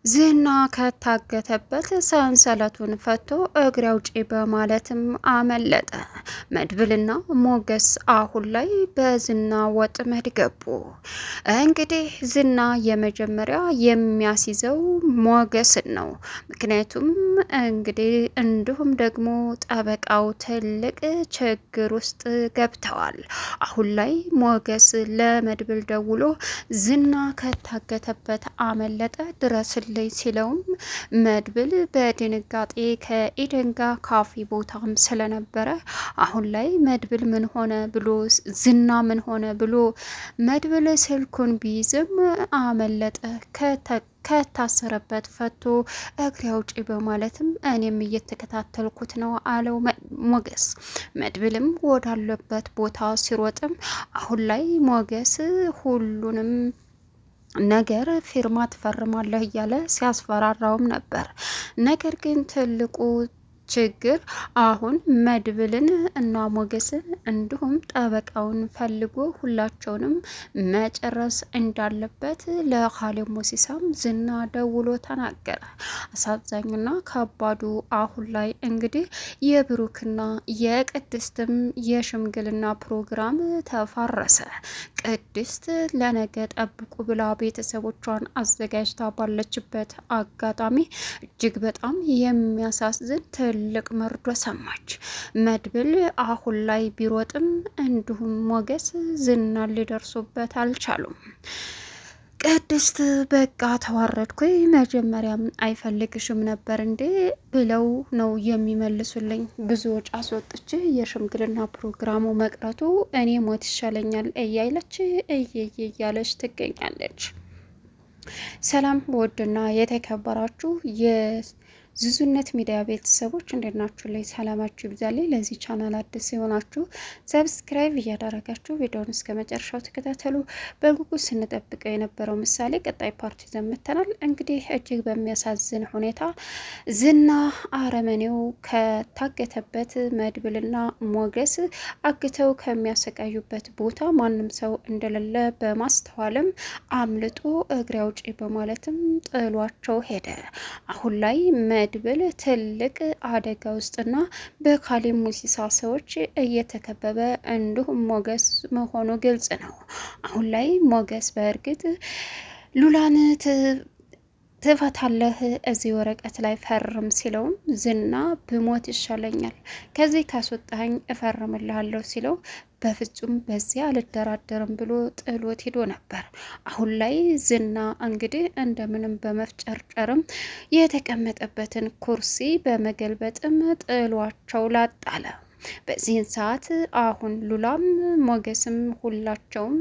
ዝና ከታገተበት ሰንሰለቱን ፈቶ እግሬ አውጪ በማለትም አመለጠ። መድብልና ሞገስ አሁን ላይ በዝና ወጥመድ ገቡ። እንግዲህ ዝና የመጀመሪያ የሚያስይዘው ሞገስን ነው። ምክንያቱም እንግዲህ እንዲሁም ደግሞ ጠበቃው ትልቅ ችግር ውስጥ ገብተዋል። አሁን ላይ ሞገስ ለመድብል ደውሎ ዝና ከታገተበት አመለጠ ድረስልኝ ሲለውም መድብል በድንጋጤ ከኢደን ጋር ካፌ ቦታም ስለነበረ አሁን ላይ መድብል ምን ሆነ ብሎ ዝና ምን ሆነ ብሎ መድብል ስልኩን ቢይዝም አመለጠ። ከታሰረበት ፈቶ እግሬ አውጪ በማለትም እኔም እየተከታተልኩት ነው አለው ሞገስ። መድብልም ወዳለበት ቦታ ሲሮጥም አሁን ላይ ሞገስ ሁሉንም ነገር ፊርማ ትፈርማለህ እያለ ሲያስፈራራውም ነበር። ነገር ግን ትልቁ ችግር አሁን መድብልን እና ሞገስን እንዲሁም ጠበቃውን ፈልጎ ሁላቸውንም መጨረስ እንዳለበት ለካሌብ ሞሲሳም ዝና ደውሎ ተናገረ። አሳዛኙና ከባዱ አሁን ላይ እንግዲህ የብሩክና የቅድስትም የሽምግልና ፕሮግራም ተፋረሰ። ቅድስት ለነገ ጠብቁ ብላ ቤተሰቦቿን አዘጋጅታ ባለችበት አጋጣሚ እጅግ በጣም የሚያሳዝን ትልቅ መርዶ ሰማች። መድብል አሁን ላይ ቢሮጥም እንዲሁም ሞገስ ዝና ሊደርሱበት አልቻሉም። ቅድስት በቃ ተዋረድኩኝ፣ መጀመሪያም አይፈልግሽም ነበር እንዴ ብለው ነው የሚመልሱልኝ። ብዙ ወጪ አስወጥቼ የሽምግልና ፕሮግራሙ መቅረቱ እኔ ሞት ይሻለኛል እያለች እያለች ትገኛለች። ሰላም ውድና የተከበራችሁ የዝዙነት ሚዲያ ቤተሰቦች እንዴት ናችሁ? ላይ ሰላማችሁ ይብዛልኝ። ለዚህ ቻናል አዲስ የሆናችሁ ሰብስክራይብ እያደረጋችሁ ቪዲዮውን እስከ መጨረሻው ተከታተሉ። በጉጉት ስንጠብቀው የነበረው ምሳሌ ቀጣይ ፓርቲ ዘምተናል። እንግዲህ እጅግ በሚያሳዝን ሁኔታ ዝና አረመኔው ከታገተበት መድብልና ሞገስ አግተው ከሚያሰቃዩበት ቦታ ማንም ሰው እንደሌለ በማስተዋልም አምልጦ እግሬ አውጪ በማለትም ጥሏቸው ሄደ። አሁን ላይ መድብል ትልቅ አደጋ ውስጥና በካሌብ ሞሲሳ ሰዎች እየተከበበ እንዲሁም ሞገስ መሆኑ ግልጽ ነው። አሁን ላይ ሞገስ በእርግጥ ሉላን ትፈታለህ እዚህ ወረቀት ላይ ፈርም ሲለውም ዝና ብሞት ይሻለኛል ከዚህ ካስወጣኝ እፈርምልሃለሁ ሲለው በፍጹም በዚያ አልደራደርም ብሎ ጥሎት ሄዶ ነበር። አሁን ላይ ዝና እንግዲህ እንደምንም በመፍጨርጨርም የተቀመጠበትን ኩርሲ በመገልበጥም ጥሏቸው ላጣለ። በዚህን ሰዓት አሁን ሉላም ሞገስም ሁላቸውም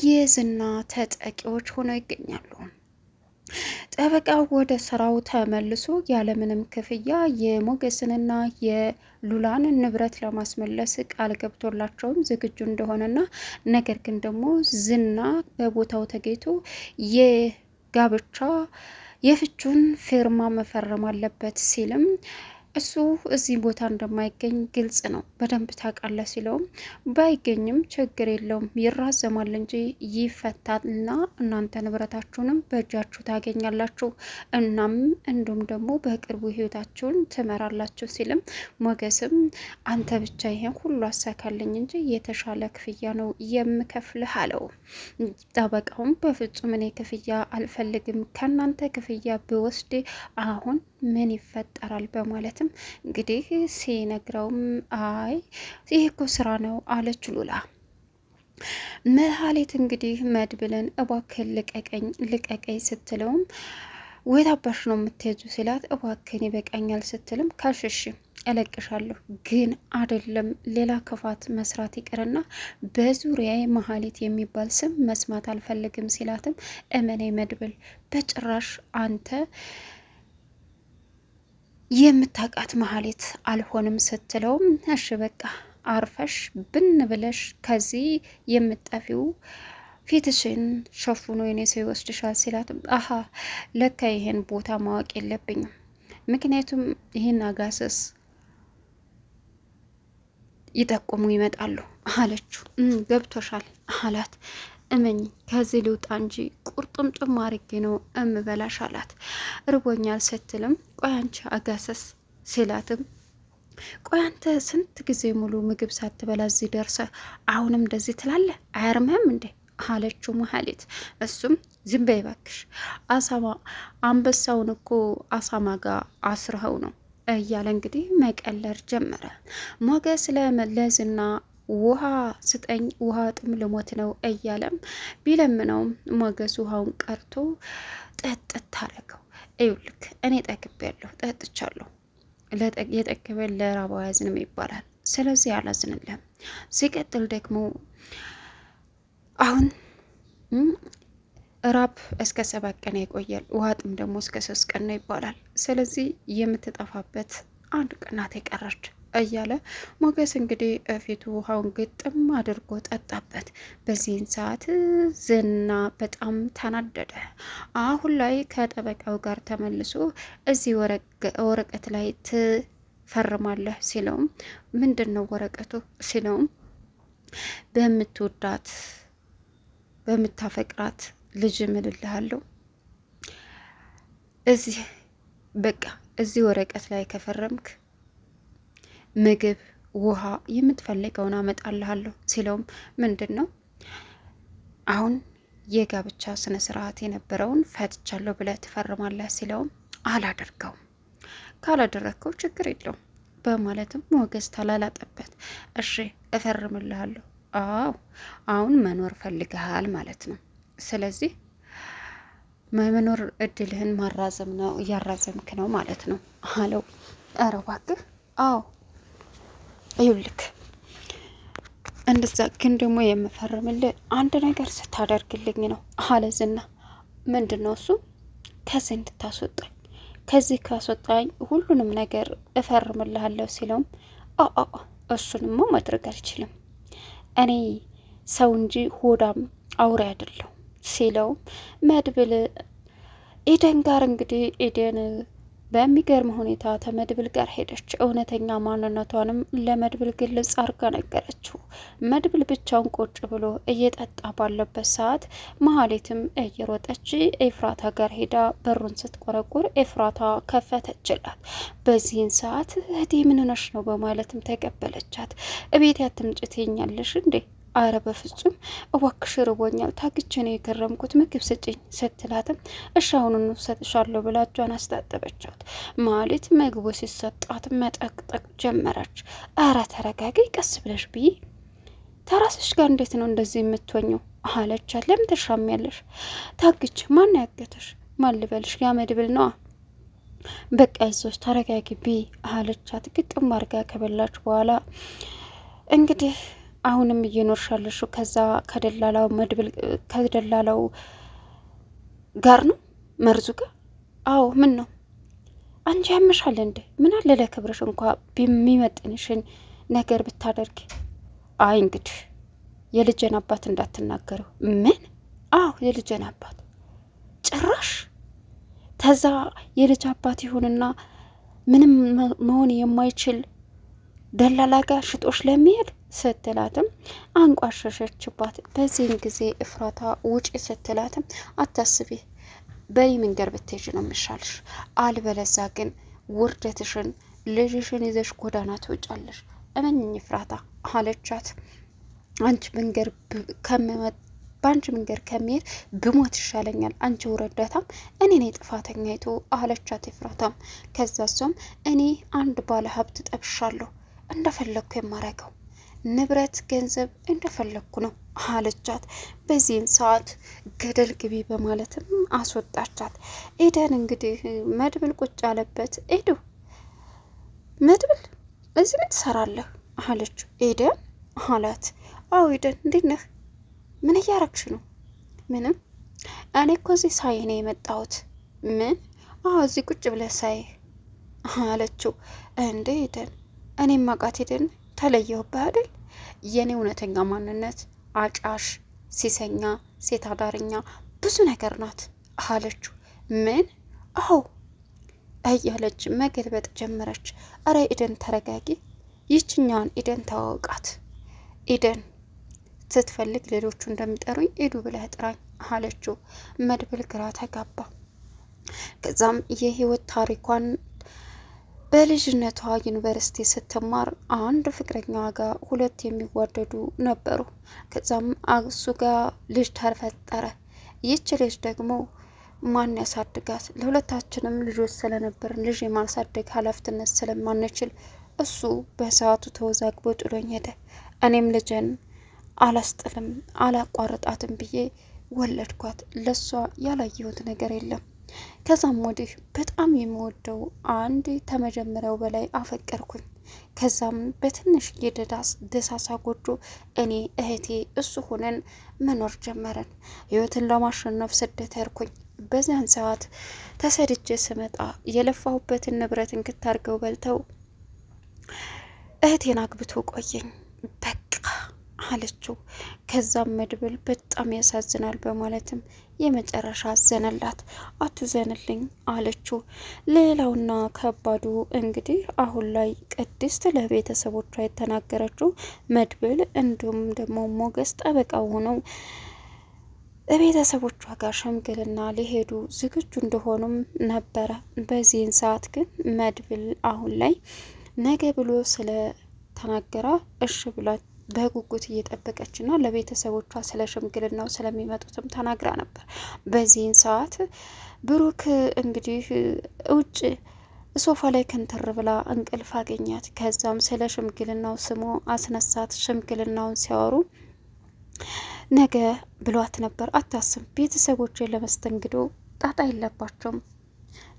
የዝና ተጠቂዎች ሆነው ይገኛሉ። ጠበቃው ወደ ስራው ተመልሶ ያለምንም ክፍያ የሞገስንና የሉላን ንብረት ለማስመለስ ቃል ገብቶላቸውም ዝግጁ እንደሆነና ነገር ግን ደግሞ ዝና በቦታው ተገኝቶ የጋብቻ የፍቹን ፊርማ መፈረም አለበት ሲልም እሱ እዚህ ቦታ እንደማይገኝ ግልጽ ነው፣ በደንብ ታውቃለህ ሲለውም ባይገኝም ችግር የለውም ይራዘማል እንጂ ይፈታልና እናንተ ንብረታችሁንም በእጃችሁ ታገኛላችሁ፣ እናም እንዲሁም ደግሞ በቅርቡ ህይወታችሁን ትመራላችሁ ሲልም ሞገስም አንተ ብቻ ይሄን ሁሉ አሳካልኝ እንጂ የተሻለ ክፍያ ነው የምከፍልህ አለው። ጠበቃውም በፍጹም እኔ ክፍያ አልፈልግም፣ ከእናንተ ክፍያ ብወስድ አሁን ምን ይፈጠራል በማለትም እንግዲህ ሲነግረውም አይ ይህ እኮ ስራ ነው አለች ሉላ። መሀሌት እንግዲህ መድብልን እባክህን ልቀቀኝ ስትለውም ወይት አባሽ ነው የምትሄጁ ሲላት እባክህን ይበቃኛል ስትልም ካልሽሽ እለቅሻለሁ ግን አይደለም ሌላ ክፋት መስራት ይቅርና በዙሪያዬ መሀሌት የሚባል ስም መስማት አልፈልግም ሲላትም እመኔ መድብል በጭራሽ አንተ የምታውቃት መሀሌት አልሆንም ስትለውም እሺ በቃ አርፈሽ ብን ብለሽ ከዚህ የምጠፊው ፊትሽን ሸፉኖ የኔ ሰው ይወስድሻል ሲላትም አሀ ለካ ይሄን ቦታ ማወቅ የለብኝም ምክንያቱም ይሄን አጋሰስ ይጠቁሙ ይመጣሉ አለችው። ገብቶሻል አላት። እመኝ ከዚህ ልውጣ እንጂ ቁርጥምጥም አርጌ ነው እምበላሽ አላት። ርቦኛል ስትልም ቆይ አንቺ አጋሰስ ሲላትም ቆይ አንተ ስንት ጊዜ ሙሉ ምግብ ሳትበላ እዚህ ደርሰ አሁንም እንደዚህ ትላለህ? አያርምህም እንዴ አለችው መሀሌት። እሱም ዝም በይ እባክሽ፣ አሳማ አንበሳውን እኮ አሳማ ጋር አስረኸው ነው እያለ እንግዲህ መቀለር ጀመረ። ሞገስ ለዝና ውሃ ስጠኝ፣ ውሃ ጥም ልሞት ነው እያለም ቢለምነውም ሞገስ ውሃውን ቀርቶ ጠጥት አረገው። ይኸውልህ እኔ ጠግቤያለሁ፣ ጠጥቻለሁ፣ የጠገበ ለራባው አያዝንም ይባላል። ስለዚህ አላዝንልህም። ሲቀጥል ደግሞ አሁን ራብ እስከ 7 ቀን ይቆያል፣ ውሃ ጥም ደግሞ እስከ 3 ቀን ነው ይባላል። ስለዚህ የምትጠፋበት 1 ቀናት የቀረች እያለ ሞገስ እንግዲህ ፊቱ ውሃውን ግጥም አድርጎ ጠጣበት። በዚህን ሰዓት ዝና በጣም ተናደደ። አሁን ላይ ከጠበቃው ጋር ተመልሶ እዚህ ወረቀት ላይ ትፈርማለህ ሲለውም ምንድን ነው ወረቀቱ ሲለውም በምትወዳት በምታፈቅራት ልጅ ምልልሃለሁ እዚህ በቃ እዚህ ወረቀት ላይ ከፈረምክ ምግብ፣ ውሃ የምትፈልገውን አመጣልሃለሁ ሲለውም ምንድን ነው አሁን የጋብቻ ስነ ስርዓት የነበረውን ፈትቻለሁ ብለህ ትፈርማለህ ሲለውም አላደርገውም፣ ካላደረግከው ችግር የለውም በማለትም ሞገስ ተላላጠበት። እሺ እፈርምልሃለሁ። አዎ አሁን መኖር ፈልገሃል ማለት ነው። ስለዚህ መኖር እድልህን ማራዘም ነው እያራዘምክ ነው ማለት ነው አለው። ኧረ እባክህ አዎ ይኸውልህ እንደዛ ግን ደግሞ የምፈርምልህ አንድ ነገር ስታደርግልኝ ነው አለ ዝና። ምንድን ነው እሱ? ከዚህ እንድታስወጣኝ፣ ከዚህ ካስወጣኝ ሁሉንም ነገር እፈርምልሃለሁ ሲለውም እሱንማ ማድረግ አልችልም፣ እኔ ሰው እንጂ ሆዳም አውሬ አይደለሁ ሲለውም መድብል ኤደን ጋር እንግዲህ ኤደን በሚገርም ሁኔታ ተመድብል ጋር ሄደች። እውነተኛ ማንነቷንም ለመድብል ግልጽ አርጋ ነገረችው። መድብል ብቻውን ቁጭ ብሎ እየጠጣ ባለበት ሰዓት መሀሌትም እየሮጠች ኤፍራታ ጋር ሄዳ በሩን ስትቆረቁር ኤፍራታ ከፈተችላት። በዚህን ሰዓት እህቴ ምን ሆነሽ ነው በማለትም ተቀበለቻት። እቤት ያትምጭ ትይኛለሽ እንዴ? አረ በፍጹም እባክሽ ርቦኛል፣ ታግቼ ነው የከረምኩት፣ ምግብ ስጭኝ ስትላትም እሺ አሁኑኑ ሰጥሻለሁ ብላ እጇን አስታጠበቻት። ማለት ምግቡ ሲሰጣት መጠቅጠቅ ጀመረች። አረ ተረጋጊ፣ ቀስ ብለሽ ብይ፣ ተራስሽ ጋር እንዴት ነው እንደዚህ የምትወኘው አለቻት። ለምን ትሻሚያለሽ? ታግቼ ማን ያገተሽ? ማን ልበልሽ? ያ መድብል ነዋ። በቃ ይዞች ተረጋጊ ብይ አለቻት። ግጥም አርጋ ከበላች በኋላ እንግዲህ አሁንም እየኖርሻለሽ ከዛ ከደላላው መድብል ከደላላው ጋር ነው መርዙ ጋር? አዎ ምን ነው አንቺ ያመሻል እንዴ? ምን አለ ለክብርሽ እንኳ በሚመጥንሽን ነገር ብታደርጊ። አይ እንግዲህ የልጄን አባት እንዳትናገረው። ምን? አዎ የልጄን አባት ጭራሽ ተዛ የልጅ አባት ይሁንና ምንም መሆን የማይችል ደላላ ጋር ሽጦሽ ለሚሄድ ስትላትም አንቋሸሸችባት። በዚህን ጊዜ እፍራታ ውጪ ስትላትም አታስቢ፣ በይ መንገድ ብትሄጂ ነው የሚሻልሽ፣ አልበለዛ ግን ውርደትሽን ልጅሽን ይዘሽ ጎዳና ትወጫለሽ፣ እመኝኝ እፍራታ አለቻት። አንቺ መንገድ በአንቺ መንገድ ከሚሄድ ብሞት ይሻለኛል፣ አንቺ ውረዳታም እኔ ነኝ ጥፋተኛይቱ አለቻት እፍራታም። ከዛ እሷም እኔ አንድ ባለ ሀብት ጠብሻለሁ፣ እንደፈለግኩ የማረገው ንብረት ገንዘብ እንደፈለግኩ ነው አለቻት። በዚህን ሰዓት ገደል ግቢ በማለትም አስወጣቻት። ኤደን እንግዲህ መድብል ቁጭ አለበት። ኤዱ መድብል እዚህ ምን ትሰራለህ አለችው። ኤደን አላት። አዎ ኤደን እንዴት ነህ? ምን እያረግሽ ነው? ምንም፣ እኔ እኮ እዚህ ሳይህ ነው የመጣሁት። ምን? አዎ እዚህ ቁጭ ብለህ ሳይህ አለችው። እንዴ ኤደን እኔም ማቃት ኤደን ተለየሁብህ አይደል? የኔ እውነተኛ ማንነት አጫሽ፣ ሲሰኛ፣ ሴት አዳርኛ ብዙ ነገር ናት አለችው። ምን? አዎ እያለች መገልበጥ ጀመረች። አረ ኤደን ተረጋጊ፣ ይችኛዋን ኤደን ተዋውቃት። ኤደን ስትፈልግ ሌሎቹ እንደሚጠሩኝ ኤዱ ብለህ ጥራኝ አለችው። መድብል ግራ ተጋባ። ከዛም የህይወት ታሪኳን በልጅነቷ ዩኒቨርሲቲ ስትማር አንድ ፍቅረኛዋ ጋር ሁለት የሚዋደዱ ነበሩ። ከዛም እሱ ጋር ልጅ ተፈጠረ። ይች ልጅ ደግሞ ማን ያሳድጋት? ለሁለታችንም ልጆች ስለነበርን ልጅ የማሳደግ ኃላፊነት ስለማንችል እሱ በሰዓቱ ተወዛግቦ ጥሎኝ ሄደ። እኔም ልጅን አላስጥልም አላቋርጣትም ብዬ ወለድኳት። ለሷ ያላየሁት ነገር የለም። ከዛም ወዲህ በጣም የምወደው አንድ ከመጀመሪያው በላይ አፈቀርኩኝ። ከዛም በትንሽ ደሳሳ ጎጆ እኔ እህቴ እሱ ሆነን መኖር ጀመረን። ህይወትን ለማሸነፍ ስደት ያርኩኝ። በዚያን ሰዓት ተሰድጄ ስመጣ የለፋሁበትን ንብረት እንክታርገው በልተው እህቴን አግብቶ ቆየኝ በቃ አለችው። ከዛም መድብል በጣም ያሳዝናል በማለትም የመጨረሻ አዘነላት። አትዘንልኝ አለችው። ሌላውና ከባዱ እንግዲህ አሁን ላይ ቅድስት ለቤተሰቦቿ የተናገረችው መድብል እንዲሁም ደግሞ ሞገስ ጠበቃው ሆነው ቤተሰቦቿ ጋር ሽምግልና ሊሄዱ ዝግጁ እንደሆኑም ነበረ። በዚህን ሰዓት ግን መድብል አሁን ላይ ነገ ብሎ ስለተናገራ እሺ ብላ በጉጉት እየጠበቀችና ለቤተሰቦቿ ስለ ሽምግልናው ስለሚመጡትም ተናግራ ነበር። በዚህን ሰዓት ብሩክ እንግዲህ ውጭ ሶፋ ላይ ክንትር ብላ እንቅልፍ አገኛት። ከዛም ስለ ሽምግልናው ስሞ አስነሳት። ሽምግልናውን ሲያወሩ ነገ ብሏት ነበር። አታስብ፣ ቤተሰቦችን ለመስተንግዶ ጣጣ የለባቸውም፣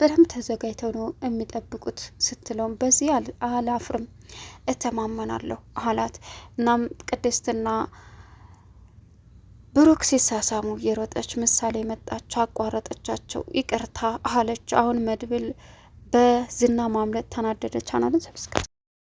በደንብ ተዘጋጅተው ነው የሚጠብቁት ስትለውም በዚህ አላፍርም እተማመናለሁ አላት። እናም ቅድስትና ብሩክ ሲሳሳሙ እየሮጠች ምሳሌ መጣች፣ አቋረጠቻቸው። ይቅርታ አለች። አሁን መድብል በዝና ማምለጥ ተናደደች። አናልን ሰብስክራይብ